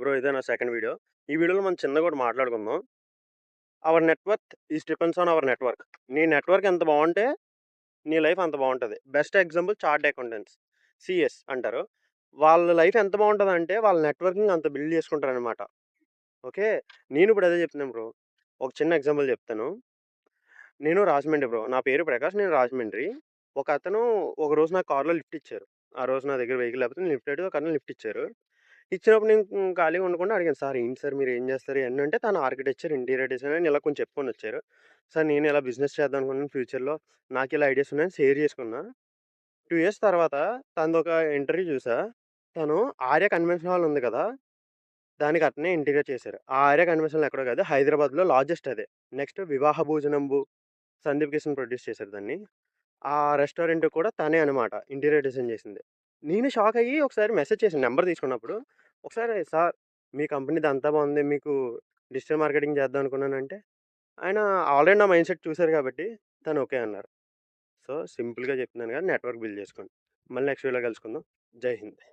Bro ఇదే నా second video. ఈ వీడియోలో మనం చిన్నగా ఒకటి మాట్లాడుకుందాం. Our net worth is depends on our network. నీ నెట్వర్క్ ఎంత బావుంటే, నీ లైఫ్ అంత బావుంటది. Best example chartered accountants, CS అంటారు. వాళ్ళ లైఫ్ ఎంత బావుంటదంటే, వాళ్ళ నెట్వర్కింగ్ అంత బిల్డ్ చేసుకుంటారనమాట. ఓకే. నేను ఇప్పుడు అదే చెప్తున్నాను బ్రో. ఒక చిన్న ఎగ్జాంపుల్ చెప్తాను. నేను రాజమండ్రి బ్రో. నా పేరు ప్రకాష్. నేను రాజమండ్రి. ఒకతను ఒకరోజు నాకు కార్‌లో లిఫ్ట్ ఇచ్చారు. ఆ రోజు నా దగ్గర వెహికల్ లేకపోతే నేను లిఫ్ట్ అడిగితే ఒకతను లిఫ్ట్ ఇచ్చారు. ఇచ్చినప్పుడు నేను ఖాళీగా ఉండకుండా అడిగాను, "సార్ ఏంటి సార్ మీరేం చేస్తారు?" ఇయన్నీ అంటే తను ఆర్కిటెక్చర్, ఇంటీరియర్ డిజైన్ అని ఇలా కొంచెం చెప్పుకొనొచ్చారు. "సార్ నేను ఇలా బిజినెస్ చేద్దాం అనుకున్నాను ఫ్యూచర్‌లో. నాకిలా ఐడియాస్ ఉన్నాయని" షేర్ చేసుకున్నా. 2 ఇయర్స్ తర్వాత తనదొక ఇంటర్వ్యూ చూసా. తను ఆర్య కన్వెన్షన్ హాల్ ఉంది కదా! దానికి అతనే ఇంటీరియర్ చేశారు. ఆ ఆర్య కన్వెన్షన్ హాల్ ఎక్కడో కాదు, హైదరాబాద్‌లో లార్జెస్ట్ అదే. నెక్స్ట్ 'వివాహ భోజనంబు' సందీప్ కిషన్ ప్రొడ్యూస్ చేశారు దాన్ని. ఆ రెస్టారెంట్ కూడా తనే అనమాట ఇంటీరియర్ డిజైన్ చేసింది. నేను షాక్ అయ్యి ఒకసారి మెసేజ్ చేశాను నంబర్ తీసుకున్నప్పుడు. ఒకసారి "సార్ మీ కంపెనీది అంతా బావుంది. మీకు డిజిటల్ మార్కెటింగ్ చేద్దాం అనుకున్నానంటే" ఆయన ఆల్రెడీ నా మైండ్ సెట్ చూసారు కాబట్టి తను ఓకే అన్నారు. సో, సింపుల్‌గా చెప్తున్నాను కదా! నెట్వర్క్ బిల్డ్ చేసుకోండి. మళ్ళీ నెక్స్ట్ వీడియోలో కలుసుకుందాం. జై హింద్.